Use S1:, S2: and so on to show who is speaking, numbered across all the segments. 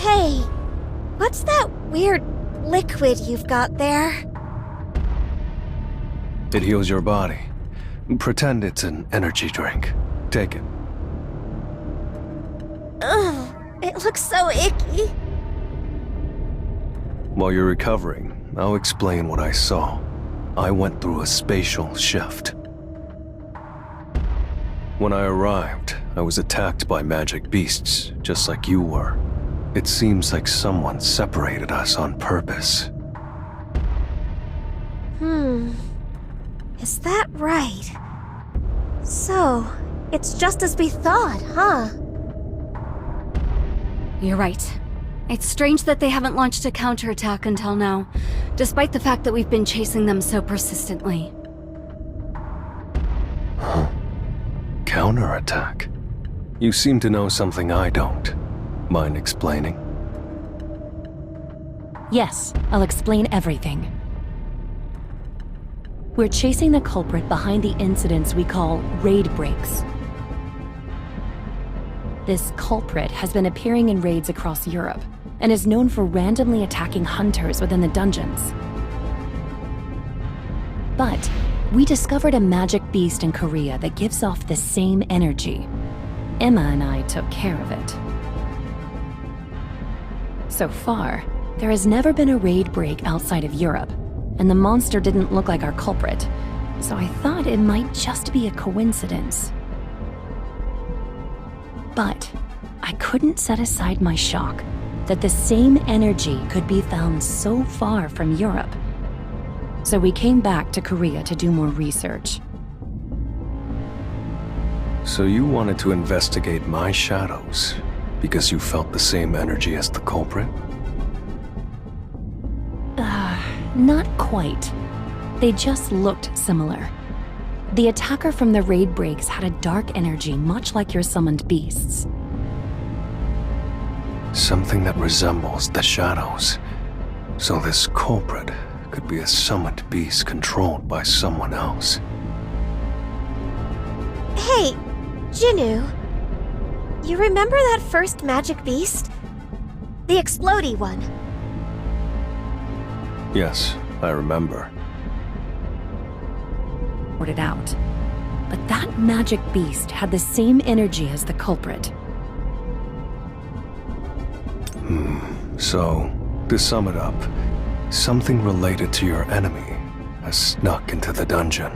S1: Hey, what's that weird liquid you've got there?
S2: It heals your body. Pretend it's an energy drink. Take it.
S1: Ugh, it looks so icky.
S2: While you're recovering, I'll explain what I saw. I went through a spatial shift. When I arrived, I was attacked by magic beasts, just like you were. It seems like someone separated us on purpose.
S1: Is that right? So, it's just as we thought, huh?
S3: You're right. It's strange that they haven't launched a counterattack until now, despite the fact that we've been chasing them so persistently.
S2: Huh? Counterattack? You seem to know something I don't. Mind explaining?
S4: Yes, I'll explain everything. We're chasing the culprit behind the incidents we call raid breaks. This culprit has been appearing in raids across Europe, and is known for randomly attacking hunters within the dungeons. But we discovered a magic beast in Korea that gives off the same energy. Emma and I took care of it. So far, there has never been a raid break outside of Europe, and the monster didn't look like our culprit, so I thought it might just be a coincidence. But I couldn't set aside my shock that the same energy could be found so far from Europe. So we came back to Korea to do more research.
S2: So you wanted to investigate my shadows because you felt the same energy as the culprit?
S4: Not quite. They just looked similar. The attacker from the raid breaks had a dark energy much like your summoned beasts.
S2: Something that resembles the shadows. So this culprit could be a summoned beast controlled by someone else.
S1: Hey, Jinnu. You remember that first magic beast? The explodey one.
S2: Yes, I remember.
S4: It out. But that magic beast had the same energy as the culprit.
S2: So, to sum it up, something related to your enemy has snuck into the dungeon.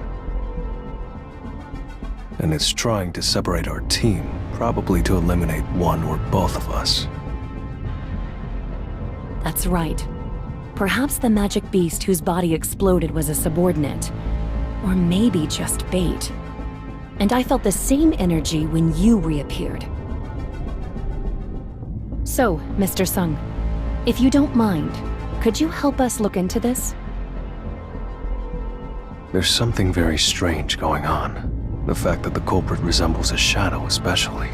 S2: And it's trying to separate our team, probably to eliminate one or both of us.
S4: That's right. Perhaps the magic beast whose body exploded was a subordinate. Or maybe just bait. And I felt the same energy when you reappeared. So, Mr. Sung, if you don't mind, could you help us look into this?
S2: There's something very strange going on. The fact that the culprit resembles a shadow especially.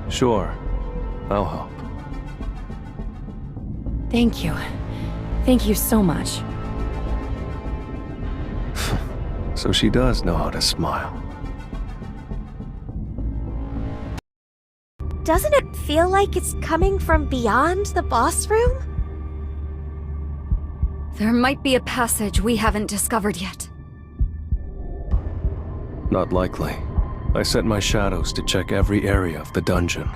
S2: Sure, I'll help.
S4: Thank you. Thank you so much.
S2: So she does know how to smile.
S1: Doesn't it feel like it's coming from beyond the boss room?
S3: There might be a passage we haven't discovered yet.
S2: Not likely. I set my shadows to check every area of the dungeon.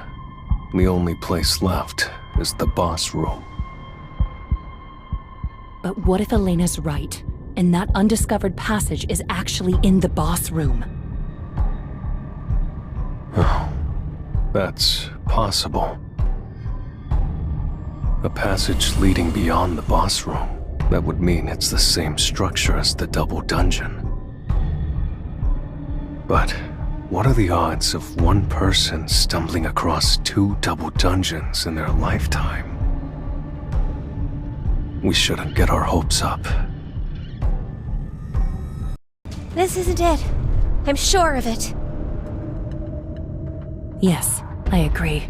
S2: The only place left is the boss room.
S4: But what if Elena's right, and that undiscovered passage is actually in the boss room?
S2: Oh, that's possible. A passage leading beyond the boss room. That would mean it's the same structure as the double dungeon. But what are the odds of one person stumbling across 2 double dungeons in their lifetime? We shouldn't get our hopes up.
S1: This isn't it. I'm sure of it.
S4: Yes, I agree.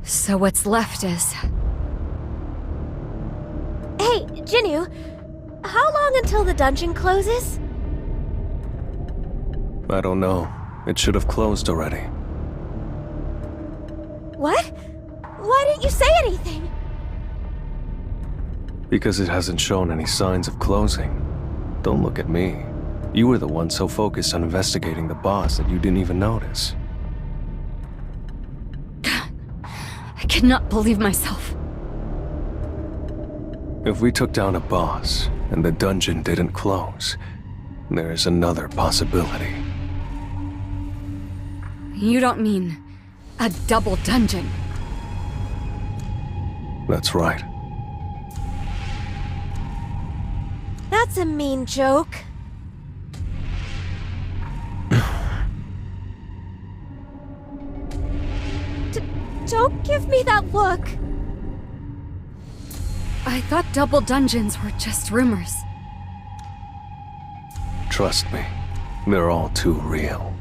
S3: So what's left is...
S1: Hey, Jinnu, how long until the dungeon closes?
S2: I don't know. It should have closed already.
S1: What? Why didn't you say anything?
S2: Because it hasn't shown any signs of closing. Don't look at me. You were the one so focused on investigating the boss that you didn't even notice.
S3: I cannot believe myself.
S2: If we took down a boss and the dungeon didn't close, there is another possibility.
S3: You don't mean a double dungeon?
S2: That's right.
S1: That's a mean joke. Don't give me that look.
S3: I thought double dungeons were just rumors.
S2: Trust me, they're all too real.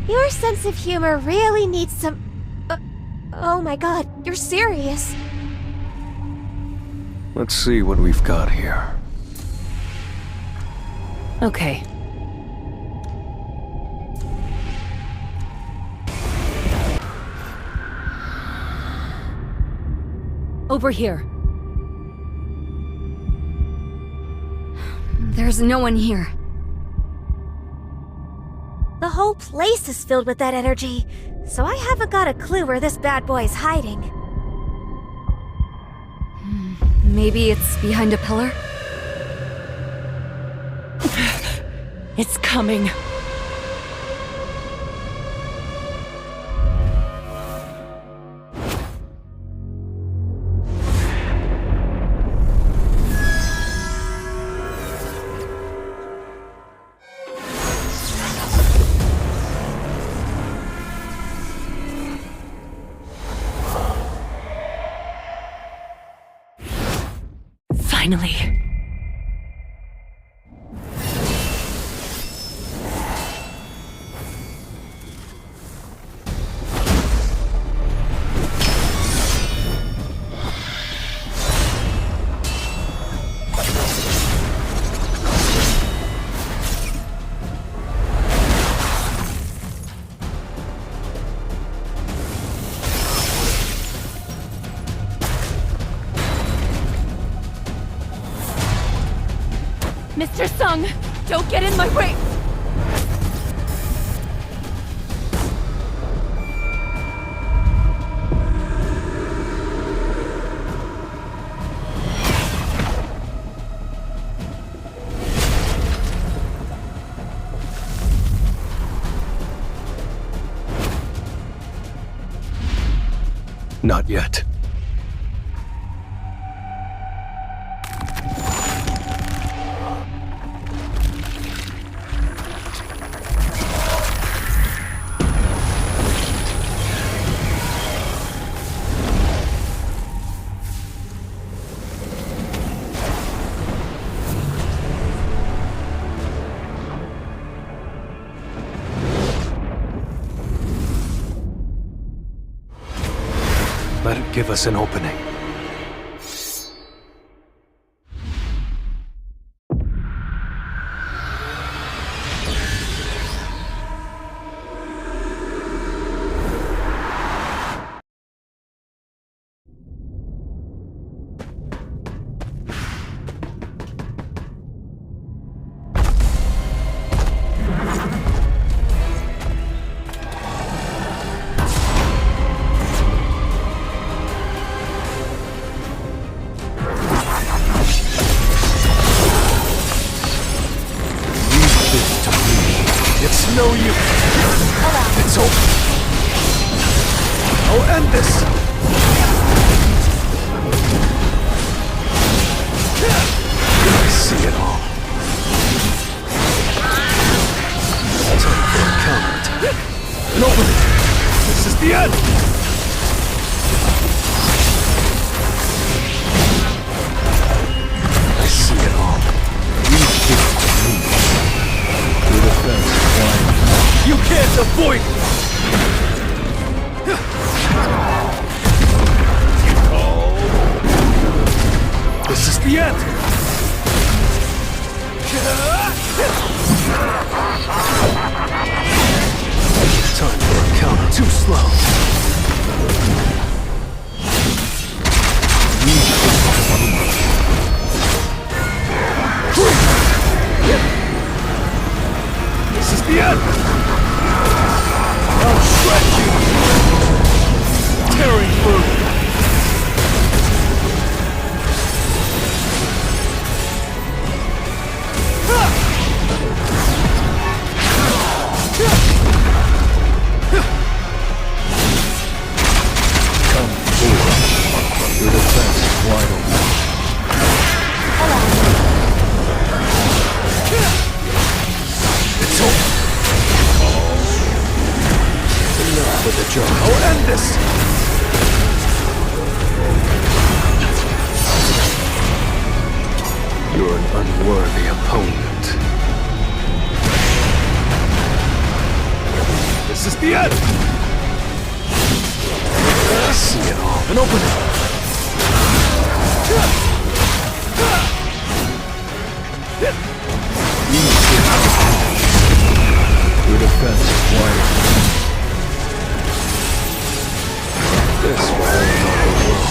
S1: Your sense of humor really needs some... oh my god, you're serious.
S2: Let's see what we've got here.
S4: Okay. Over here.
S3: There's no one here.
S1: The whole place is filled with that energy, so I haven't got a clue where this bad boy's hiding.
S3: Maybe it's behind a pillar?
S4: It's coming. Finally. Mr. Sung, don't get in my way!
S2: Not yet. Let it give us an opening. It's no use. It's over. I'll end this. I see it all. Time for a counterattack. An opening. This is the end. I see it all. You give it to me. You can't avoid it! This is the end! Time for a counter. Too slow. with the joke. I'll end this! You're an unworthy opponent. This is the end! See it all and open it! Your defense is wired. This will not go well.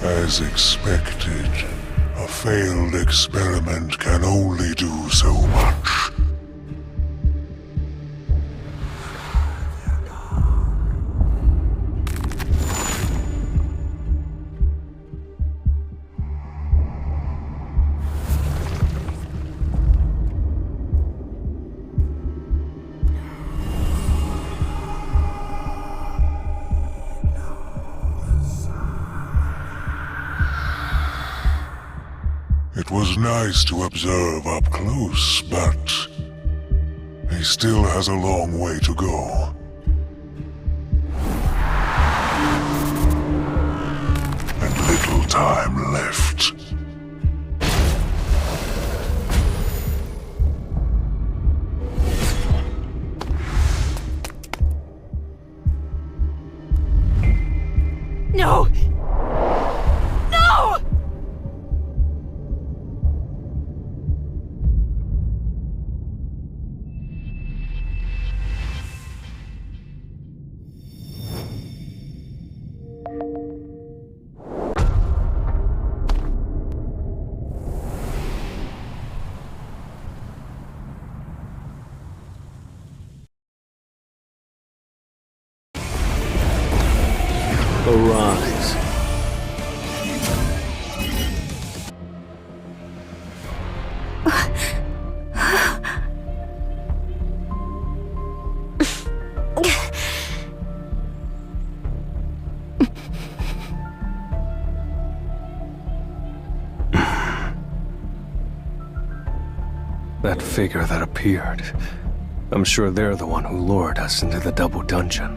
S5: As expected, a failed experiment can only do so much. It was nice to observe up close, but he still has a long way to go. And little time left.
S3: No! No!
S2: Arise. That figure that appeared. I'm sure they're the one who lured us into the double dungeon.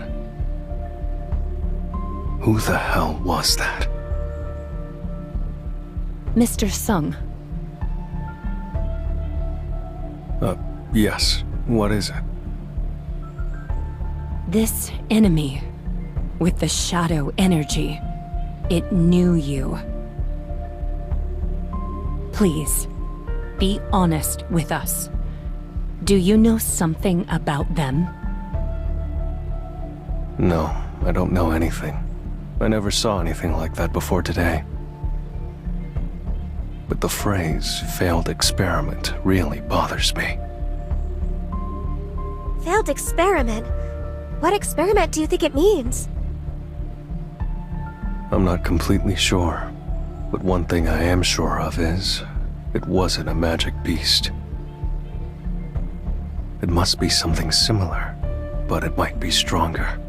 S2: Who the hell was that?
S4: Mr. Sung,
S2: Yes. What is it?
S4: this enemy with the shadow energy, it knew you. Please, be honest with us. Do you know something about them?
S2: No, I don't know anything. I never saw anything like that before today. But the phrase, failed experiment, really bothers me.
S1: Failed experiment? What experiment do you think it means?
S2: I'm not completely sure. But one thing I am sure of is, it wasn't a magic beast. It must be something similar, but it might be stronger.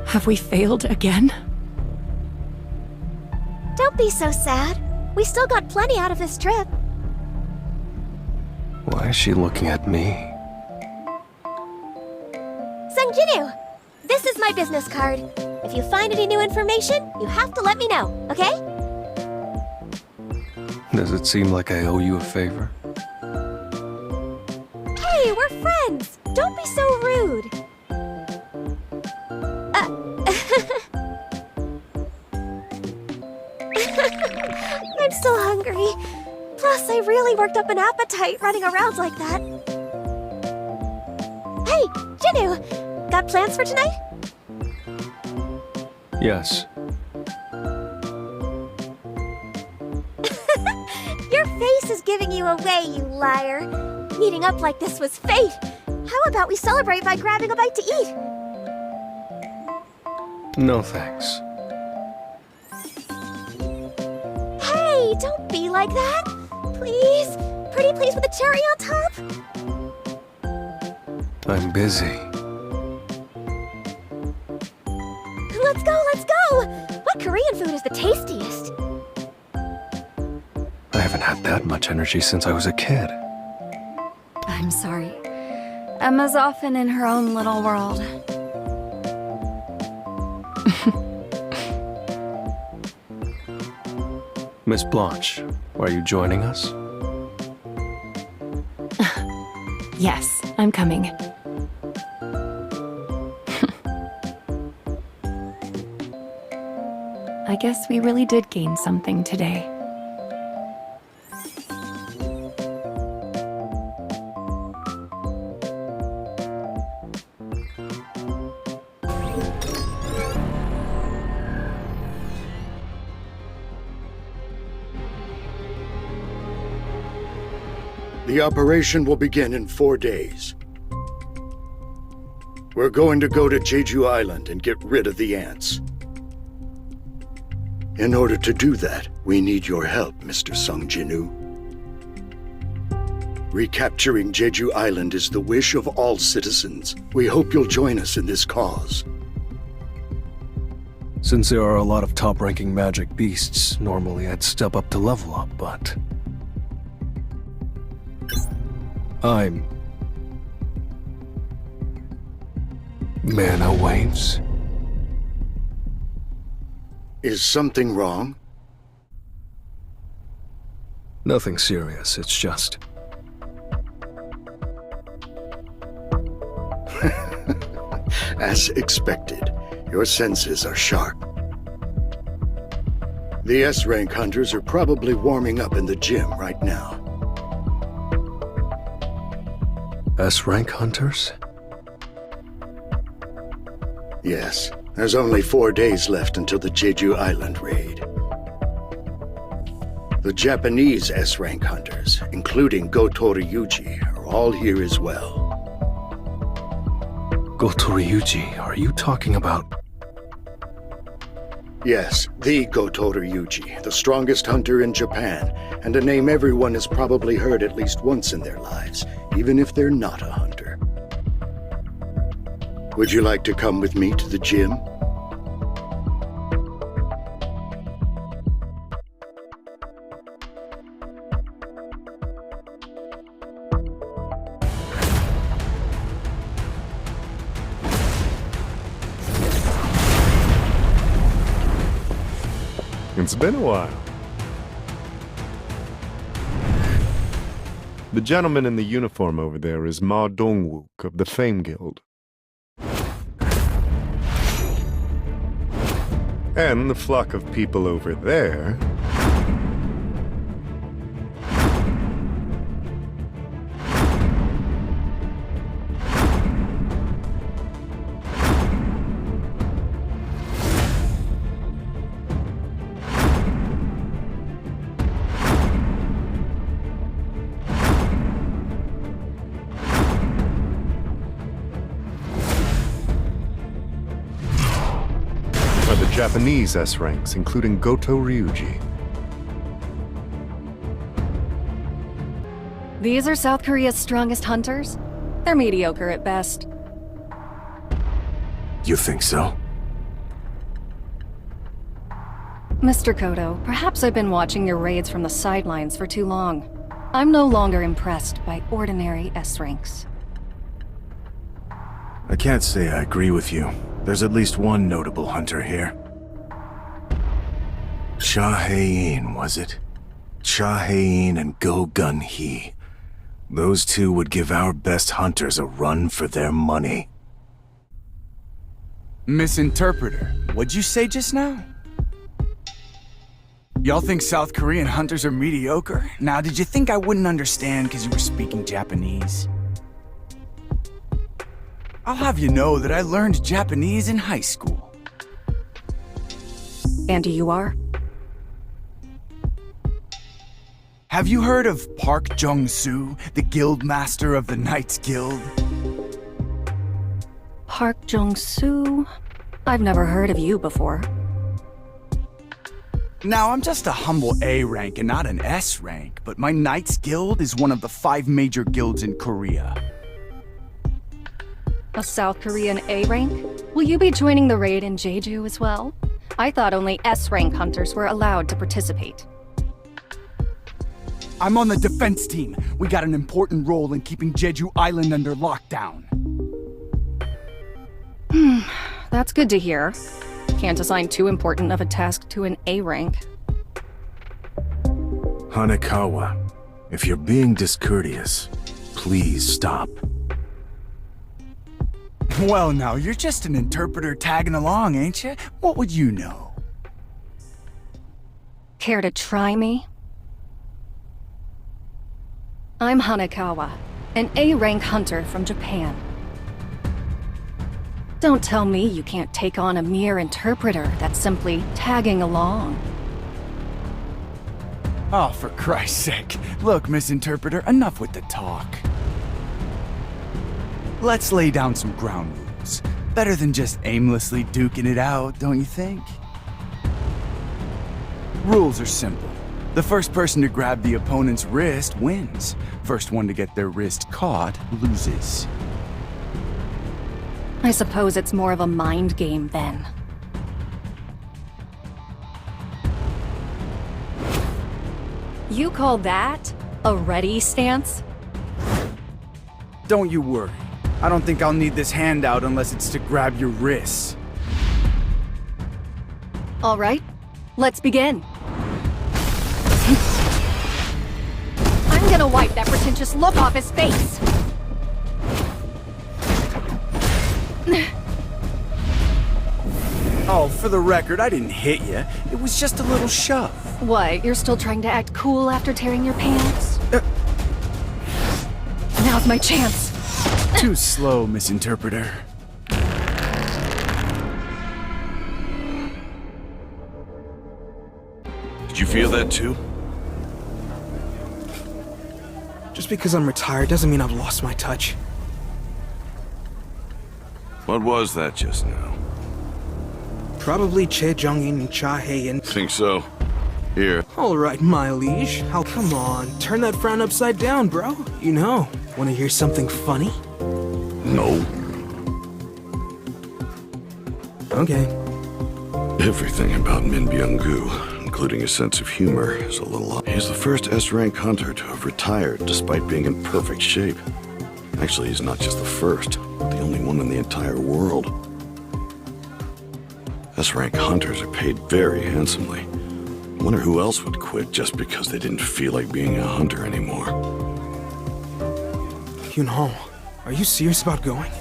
S4: Have we failed again?
S1: Don't be so sad. We still got plenty out of this trip.
S2: Why is she looking at me?
S1: Sungjinu, this is my business card. If you find any new information, you have to let me know, okay?
S2: Does it seem like I owe you a favor?
S1: Hey, we're friends! Don't be so rude. I'm still hungry. Plus, I really worked up an appetite running around like that. Hey, Jinu! Got plans for tonight?
S2: Yes.
S1: Your face is giving you away, you liar. Meeting up like this was fate. How about we celebrate by grabbing a bite to eat?
S2: No thanks.
S1: Hey, don't be like that. Please. Pretty please with a cherry on top?
S2: I'm busy.
S1: Let's go, let's go! What Korean food is the tastiest?
S2: I haven't had that much energy since I was a kid.
S3: I'm sorry. Emma's often in her own little world.
S2: Miss Blanche, are you joining us?
S4: Yes, I'm coming. I guess we really did gain something today.
S6: The operation will begin in 4 days. We're going to go to Jeju Island and get rid of the ants. In order to do that, we need your help, Mr. Sungjinu. Recapturing Jeju Island is the wish of all citizens. We hope you'll join us in this cause.
S2: Since there are a lot of top-ranking magic beasts, normally I'd step up to level up, but... I'm... Mana Waves?
S6: Is something wrong?
S2: Nothing serious, it's just...
S6: As expected, your senses are sharp. The S-rank hunters are probably warming up in the gym right now.
S2: S-rank hunters?
S6: Yes, there's only 4 days left until the Jeju Island raid. The Japanese S-rank hunters, including Goto Ryuji, are all here as well.
S2: Goto Ryuji, are you talking about...
S6: Yes, the Goto Ryuji, the strongest hunter in Japan, and a name everyone has probably heard at least once in their lives, even if they're not a hunter. Would you like to come with me to the gym?
S7: It's been a while. The gentleman in the uniform over there is Ma Dongwook of the Fame Guild. And the flock of people over there... Japanese S-ranks, including Goto Ryuji.
S3: These are South Korea's strongest hunters? They're mediocre at best.
S2: You think so?
S8: Mr. Kodo, perhaps I've been watching your raids from the sidelines for too long. I'm no longer impressed by ordinary S-ranks.
S9: I can't say I agree with you. There's at least one notable hunter here. Shahain, was it? Shahain and Go Gun Hee. Those two would give our best hunters a run for their money.
S10: Misinterpreter, what'd you say just now? Y'all think South Korean hunters are mediocre? Now, did you think I wouldn't understand because you were speaking Japanese? I'll have you know that I learned Japanese in high school.
S8: And you are?
S10: Have you heard of Park Jong-soo, the guild master of the Knights Guild?
S8: Park Jong-soo? I've never heard of you before.
S10: Now, I'm just a humble A rank and not an S rank, but my Knights Guild is one of the 5 major guilds in Korea.
S8: A South Korean A rank? Will you be joining the raid in Jeju as well? I thought only S rank hunters were allowed to participate.
S10: I'm on the defense team. We got an important role in keeping Jeju Island under lockdown.
S8: That's good to hear. Can't assign too important of a task to an A rank.
S9: Hanekawa, if you're being discourteous, please stop.
S10: Well, now, you're just an interpreter tagging along, ain't you? What would you know?
S8: Care to try me? I'm Hanekawa, an A-rank hunter from Japan. Don't tell me you can't take on a mere interpreter that's simply tagging along.
S10: Oh, for Christ's sake. Look, Misinterpreter, enough with the talk. Let's lay down some ground rules. Better than just aimlessly duking it out, don't you think? Rules are simple. The first person to grab the opponent's wrist wins. First one to get their wrist caught loses.
S8: I suppose it's more of a mind game then. You call that a ready stance?
S10: Don't you worry. I don't think I'll need this handout unless it's to grab your wrists.
S8: All right, let's begin. I'm gonna wipe that pretentious look off his face.
S10: Oh, for the record, I didn't hit you. It was just a little shove.
S8: What, you're still trying to act cool after tearing your pants? Now's my chance.
S10: Too slow, Misinterpreter.
S11: Did you feel that too?
S12: Just because I'm retired doesn't mean I've lost my touch.
S11: What was that just now?
S12: Probably Che Jong-in and Cha Hae-in.
S11: Think so? Here.
S12: All right, my liege. Come on, turn that frown upside down, bro. You know, want to hear something funny?
S11: No.
S12: Okay.
S11: Everything about Min Byung-gu, including his sense of humor, is a little odd. He's the first S-rank hunter to have retired despite being in perfect shape. Actually, he's not just the first, but the only one in the entire world. S-rank hunters are paid very handsomely. I wonder who else would quit just because they didn't feel like being a hunter anymore.
S12: Yunho, are you serious about going?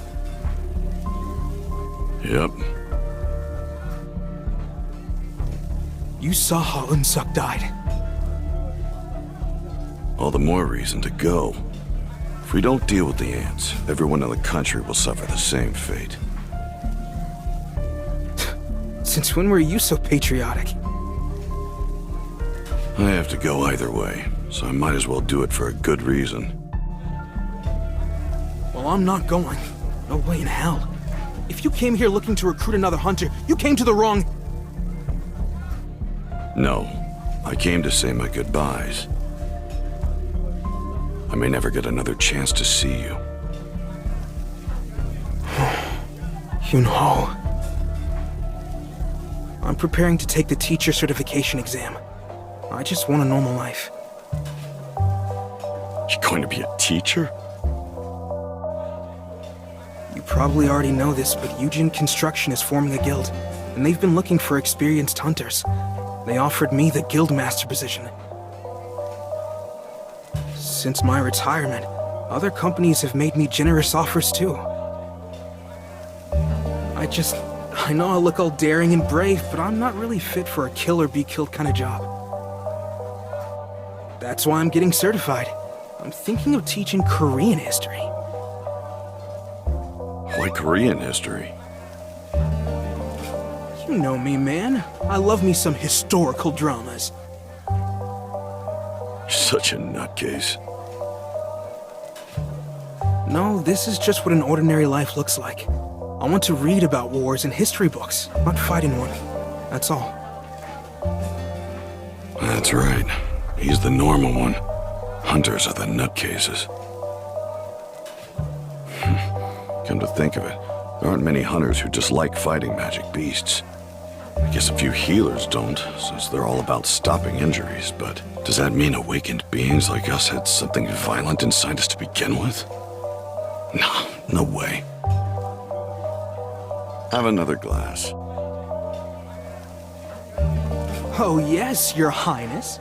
S11: Yep.
S12: You saw how Eun-suk died.
S11: All the more reason to go. If we don't deal with the ants, everyone in the country will suffer the same fate.
S12: Since when were you so patriotic?
S11: I have to go either way, so I might as well do it for a good reason.
S12: Well, I'm not going. No way in hell. If you came here looking to recruit another hunter, you came to the wrong...
S11: No, I came to say my goodbyes. I may never get another chance to see you.
S12: Yunho. I'm preparing to take the teacher certification exam. I just want a normal life.
S11: You're going to be a teacher?
S12: You probably already know this, but Eugen Construction is forming a guild, and they've been looking for experienced hunters. They offered me the guildmaster position. Since my retirement, other companies have made me generous offers too. I know I look all daring and brave, but I'm not really fit for a kill or be killed kind of job. That's why I'm getting certified. I'm thinking of teaching Korean history.
S11: Why Korean history?
S12: You know me, man. I love me some historical dramas.
S11: You're such a nutcase.
S12: No, this is just what an ordinary life looks like. I want to read about wars in history books, not fight in one. That's all.
S11: That's right. He's the normal one. Hunters are the nutcases. Come to think of it, there aren't many hunters who just like fighting magic beasts. I guess a few healers don't, since they're all about stopping injuries, but does that mean awakened beings like us had something violent inside us to begin with? No, no way. Have another glass.
S12: Oh yes, Your Highness.